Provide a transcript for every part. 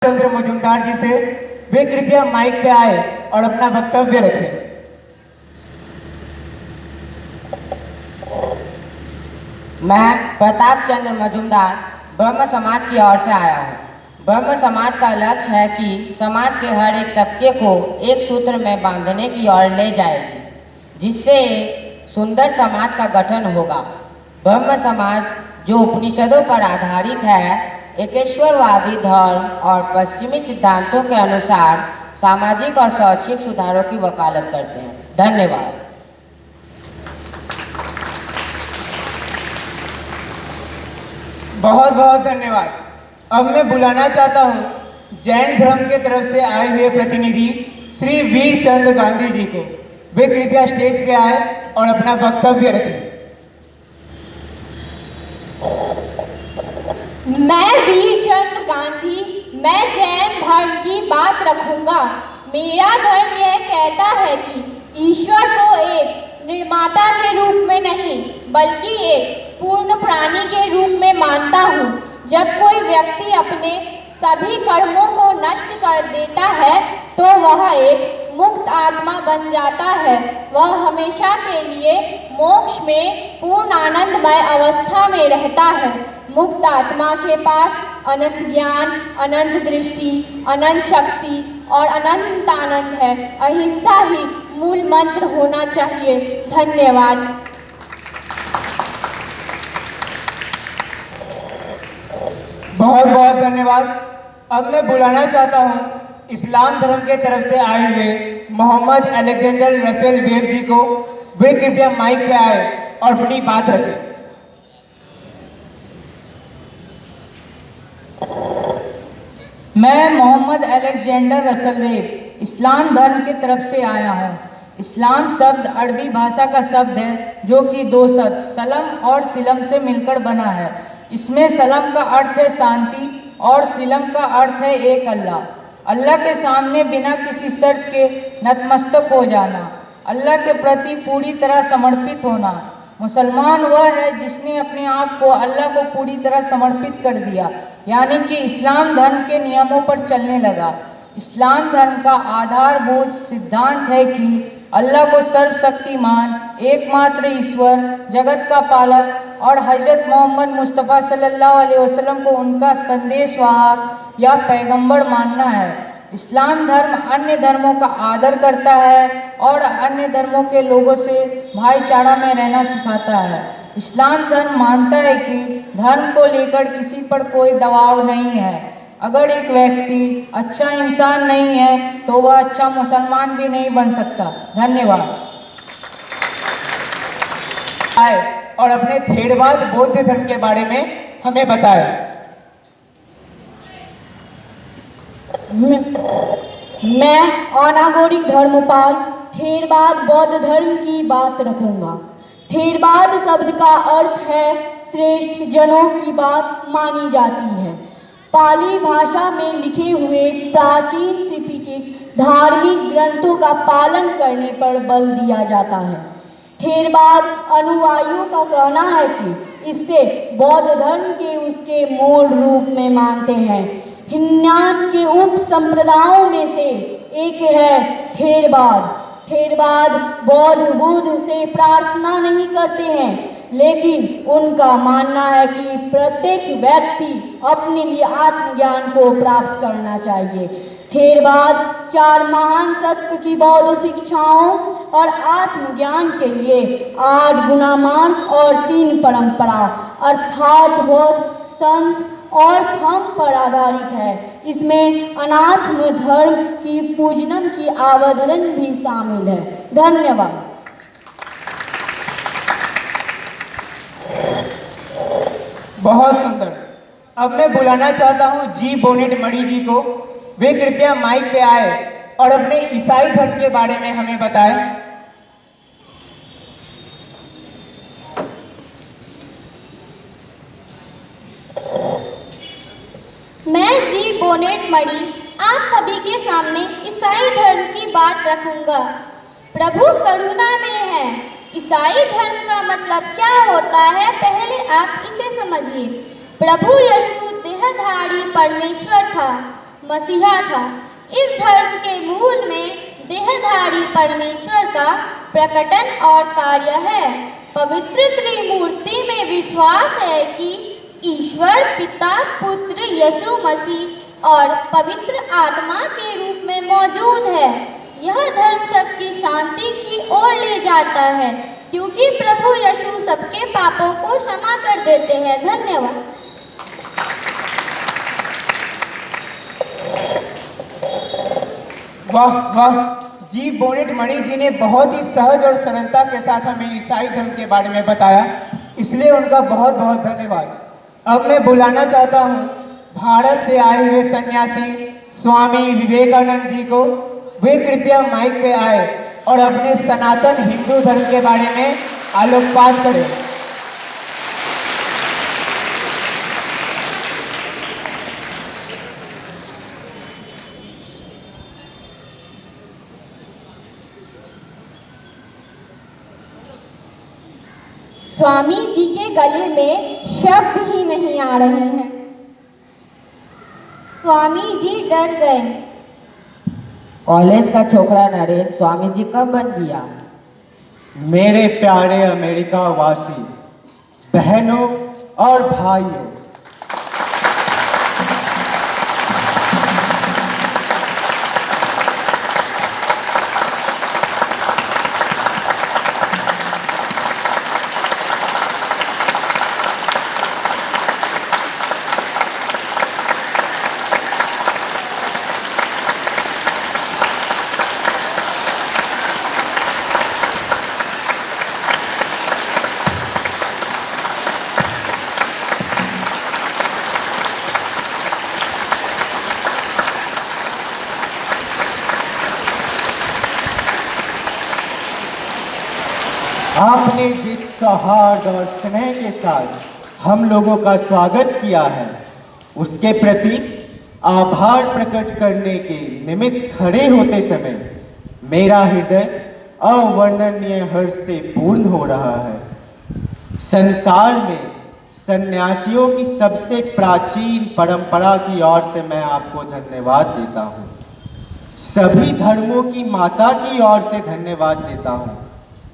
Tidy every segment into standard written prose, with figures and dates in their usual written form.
चंद्र मजुमदार जी से वे कृपया माइक पे आए और अपना वक्तव्य रखें। मैं प्रताप चंद्र मजुमदार ब्रह्म समाज की ओर से आया हूँ। ब्रह्म समाज का लक्ष्य है कि समाज के हर एक तबके को एक सूत्र में बांधने की ओर ले जाएगी, जिससे एक सुंदर समाज का गठन होगा। ब्रह्म समाज जो उपनिषदों पर आधारित है, एकेश्वरवादी धर्म और पश्चिमी सिद्धांतों के अनुसार सामाजिक और शैक्षिक सुधारों की वकालत करते हैं। धन्यवाद। बहुत बहुत धन्यवाद। अब मैं बुलाना चाहता हूँ जैन धर्म के तरफ से आए हुए प्रतिनिधि श्री वीरचंद गांधी जी को। वे कृपया स्टेज पे आए और अपना वक्तव्य रखें। मैं वीरचंद गांधी, मैं जैन धर्म की बात रखूंगा। मेरा धर्म यह कहता है कि ईश्वर को एक निर्माता के रूप में नहीं, बल्कि एक पूर्ण प्राणी के रूप में मानता हूँ। जब कोई व्यक्ति अपने सभी कर्मों को नष्ट कर देता है तो वह एक मुक्त आत्मा बन जाता है। वह हमेशा के लिए मोक्ष में पूर्ण आनंदमय अवस्था में रहता है। मुक्त आत्मा के पास अनंत ज्ञान, अनंत दृष्टि, अनंत शक्ति और अनंत आनंद है। अहिंसा ही मूल मंत्र होना चाहिए। धन्यवाद। बहुत बहुत धन्यवाद। अब मैं बुलाना चाहता हूँ इस्लाम धर्म के तरफ से आए हुए मोहम्मद अलेक्जेंडर रसेल वेब जी को। वे कृपया माइक पे आए और अपनी बात रखें। मैं मोहम्मद अलेक्जेंडर रसलवेब इस्लाम धर्म की तरफ से आया हूँ। इस्लाम शब्द अरबी भाषा का शब्द है, जो कि दो शब्द सलम और सिलम से मिलकर बना है। इसमें सलम का अर्थ है शांति और सिलम का अर्थ है एक अल्लाह। अल्लाह के सामने बिना किसी शर्त के नतमस्तक हो जाना, अल्लाह के प्रति पूरी तरह समर्पित होना। मुसलमान वह है जिसने अपने आप को अल्लाह को पूरी तरह समर्पित कर दिया, यानी कि इस्लाम धर्म के नियमों पर चलने लगा। इस्लाम धर्म का आधारभूत सिद्धांत है कि अल्लाह को सर्वशक्तिमान, एकमात्र ईश्वर, जगत का पालक और हजरत मोहम्मद मुस्तफ़ा सल्लल्लाहु अलैहि वसल्लम को उनका संदेशवाहक या पैगंबर मानना है। इस्लाम धर्म अन्य धर्मों का आदर करता है और अन्य धर्मों के लोगों से भाईचारा में रहना सिखाता है। इस्लाम धर्म मानता है कि धर्म को लेकर किसी पर कोई दबाव नहीं है। अगर एक व्यक्ति अच्छा इंसान नहीं है तो वह अच्छा मुसलमान भी नहीं बन सकता। धन्यवाद। आए और अपने थेरवाद बौद्ध धर्म के बारे में हमें बताएं। मैं अनागोरिक धर्मपाल थेरवाद बौद्ध धर्म की बात रखूंगा। थेरवाद शब्द का अर्थ है श्रेष्ठ जनों की बात मानी जाती है। पाली भाषा में लिखे हुए प्राचीन त्रिपिटक धार्मिक ग्रंथों का पालन करने पर बल दिया जाता है। थेरवाद अनुयायियों का कहना है कि इससे बौद्ध धर्म के उसके मूल रूप में मानते हैं। हिन्यान के उप संप्रदायों में से एक है थेरवाद। थेरवाद बौद्ध बुद्ध से प्रार्थना नहीं करते हैं, लेकिन उनका मानना है कि प्रत्येक व्यक्ति अपने लिए आत्मज्ञान को प्राप्त करना चाहिए। थेरवाद 4 महान सत्य की बौद्ध शिक्षाओं और आत्मज्ञान के लिए 8 गुना मार्ग और 3 परंपरा अर्थात बौद्ध, संत और थंब पर आधारित है। इसमें अनात्म धर्म की पूजनम की अवधारणा भी शामिल है। धन्यवाद। बहुत सुंदर। अब मैं बुलाना चाहता हूँ जी बोनेट मणि जी को। वे कृपया माइक पे आए और अपने ईसाई धर्म के बारे में हमें बताएं। मैं जी बोनेट मणि आप सभी के सामने ईसाई धर्म की बात रखूंगा। प्रभु करुणा में है। ईसाई धर्म का मतलब क्या होता है, पहले आप इसे समझिए। प्रभु यीशु देहधारी परमेश्वर था। मसीहा था। इस धर्म के मूल में देहधारी परमेश्वर का प्रकटन और कार्य है। पवित्र त्रिमूर्ति में विश्वास है कि ईश्वर पिता, पुत्र यीशु मसीह और पवित्र आत्मा के रूप में मौजूद है। यह धर्म सबकी शांति की ओर ले जाता है, क्योंकि प्रभु यीशु सबके पापों को क्षमा कर देते हैं। धन्यवाद। वाह वाह, जी बोनेट मणि जी ने बहुत ही सहज और सरलता के साथ हमें ईसाई धर्म के बारे में बताया, इसलिए उनका बहुत बहुत धन्यवाद। अब मैं बुलाना चाहता हूँ भारत से आए हुए सन्यासी स्वामी विवेकानंद जी को। वे कृपया माइक पे आए और अपने सनातन हिंदू धर्म के बारे में आलोकपात करें। स्वामी जी के गले में शब्द ही नहीं आ रहे हैं। स्वामी जी डर गए। कॉलेज का छोकरा नरेन स्वामी जी कब बन गया? मेरे प्यारे अमेरिका वासी बहनों और भाइयों, आपने जिस सौहार्द और स्नेह के साथ हम लोगों का स्वागत किया है, उसके प्रति आभार प्रकट करने के निमित्त खड़े होते समय मेरा हृदय अवर्णनीय हर्ष से पूर्ण हो रहा है। संसार में सन्यासियों की सबसे प्राचीन परंपरा की ओर से मैं आपको धन्यवाद देता हूँ। सभी धर्मों की माता की ओर से धन्यवाद देता हूँ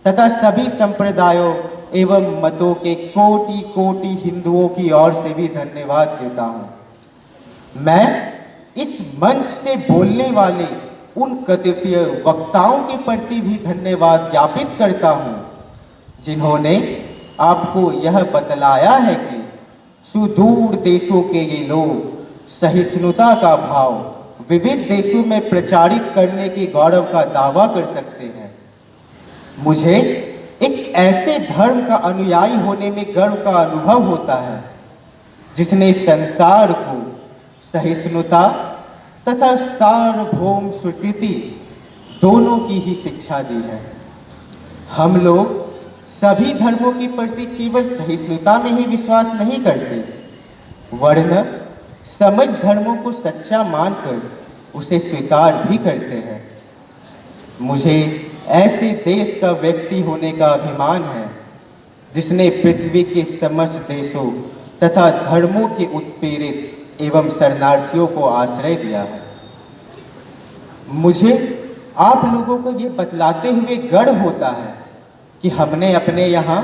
तथा सभी संप्रदायों एवं मतों के कोटि कोटि हिंदुओं की ओर से भी धन्यवाद देता हूँ। मैं इस मंच से बोलने वाले उन कतिपय वक्ताओं के प्रति भी धन्यवाद ज्ञापित करता हूँ जिन्होंने आपको यह बतलाया है कि सुदूर देशों के ये लोग सहिष्णुता का भाव विविध देशों में प्रचारित करने के गौरव का दावा कर सकते हैं। मुझे एक ऐसे धर्म का अनुयायी होने में गर्व का अनुभव होता है जिसने संसार को सहिष्णुता तथा सार्वभौम स्वीकृति दोनों की ही शिक्षा दी है। हम लोग सभी धर्मों के प्रति केवल सहिष्णुता में ही विश्वास नहीं करते, वरन समझ धर्मों को सच्चा मानकर उसे स्वीकार भी करते हैं। मुझे ऐसे देश का व्यक्ति होने का अभिमान है जिसने पृथ्वी के समस्त देशों तथा धर्मों के उत्पीड़ित एवं शरणार्थियों को आश्रय दिया है। मुझे आप लोगों को ये बतलाते हुए गर्व होता है कि हमने अपने यहाँ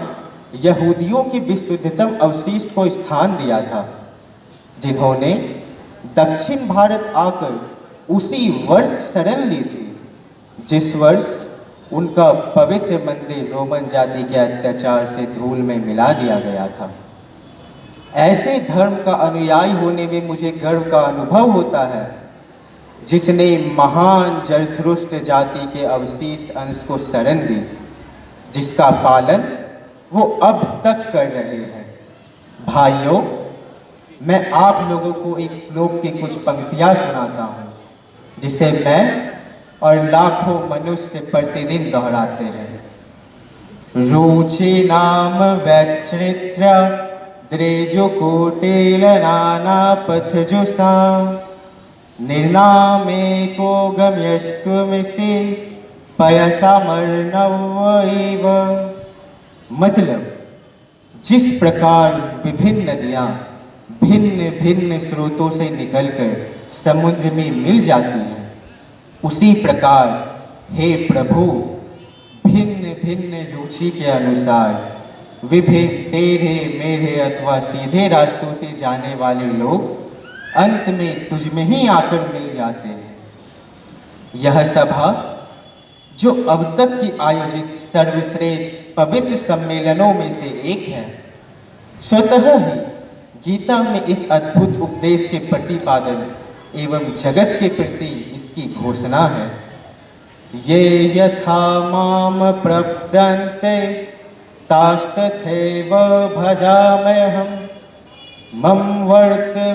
यहूदियों के विशुद्धतम अवशिष्ट को स्थान दिया था, जिन्होंने दक्षिण भारत आकर उसी वर्ष शरण ली थी जिस वर्ष उनका पवित्र मंदिर रोमन जाति के अत्याचार से धूल में मिला दिया गया था। ऐसे धर्म का अनुयायी होने में मुझे गर्व का अनुभव होता है जिसने महान जरथुरुष्ट जाति के अवशिष्ट अंश को शरण दी, जिसका पालन वो अब तक कर रहे हैं। भाइयों, मैं आप लोगों को एक श्लोक की कुछ पंक्तियां सुनाता हूँ जिसे मैं और लाखों मनुष्य प्रतिदिन दोहराते हैं। रुचि नाम वैचित्र्य द्रेजो कोटेल नाना पथजुषा निर्नामे को गम्यस्तुमिसि पयसा मर्णव। मतलब, जिस प्रकार विभिन्न नदियाँ भिन्न भिन्न स्रोतों से निकलकर समुद्र में मिल जाती हैं, उसी प्रकार हे प्रभु भिन्न भिन्न रुचि के अनुसार विभिन्न टेढ़े मेढ़े अथवा सीधे रास्तों से जाने वाले लोग अंत में तुझ में ही आकर मिल जाते हैं। यह सभा जो अब तक की आयोजित सर्वश्रेष्ठ पवित्र सम्मेलनों में से एक है, स्वतः ही गीता में इस अद्भुत उपदेश के प्रतिपादन एवं जगत के प्रति इसकी घोषणा है। ये यथा माम प्रपद्यन्ते तास्तथैव भजाम्यहम् मम वर्तमानुवर्तन्ते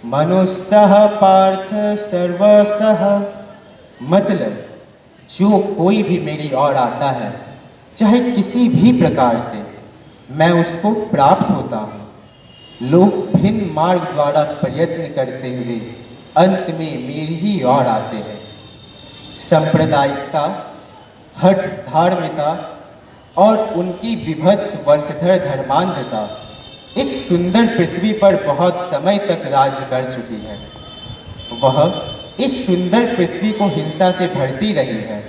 मनुष्यः पार्थ सर्वशः। मतलब जो कोई भी मेरी ओर आता है, चाहे किसी भी प्रकार से, मैं उसको प्राप्त होता हूँ। लोग भिन्न मार्ग द्वारा प्रयत्न करते हुए अंत में मेरी ही ओर आते हैं। सांप्रदायिकता, हठ धार्मिकता और उनकी विभत्स वंशधर धर्मांधता इस सुंदर पृथ्वी पर बहुत समय तक राज्य कर चुकी है। वह इस सुंदर पृथ्वी को हिंसा से भरती रही है,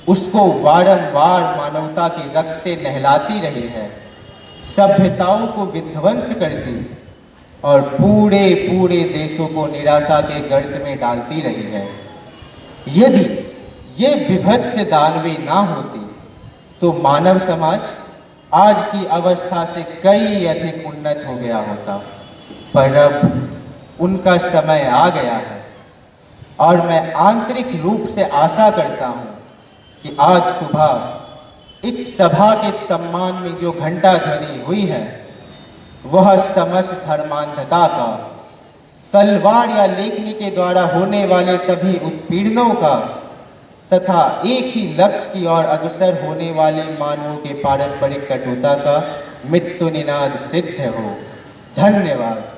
उसको वारंवार मानवता के रक्त से नहलाती रही है, सभ्यताओं को विध्वंस करती और पूरे पूरे देशों को निराशा के गर्त में डालती रही है। यदि ये विभत्स दानवी ना होती तो मानव समाज आज की अवस्था से कई अधिक उन्नत हो गया होता, पर अब उनका समय आ गया है और मैं आंतरिक रूप से आशा करता हूँ कि आज सुबह इस सभा के सम्मान में जो घंटा ध्वनि हुई है, वह समस्त धर्मांधता का, तलवार या लेखनी के द्वारा होने वाले सभी उत्पीड़नों का तथा एक ही लक्ष्य की ओर अग्रसर होने वाले मानवों के पारस्परिक कटुता का मृत्यु निनाद सिद्ध हो। धन्यवाद।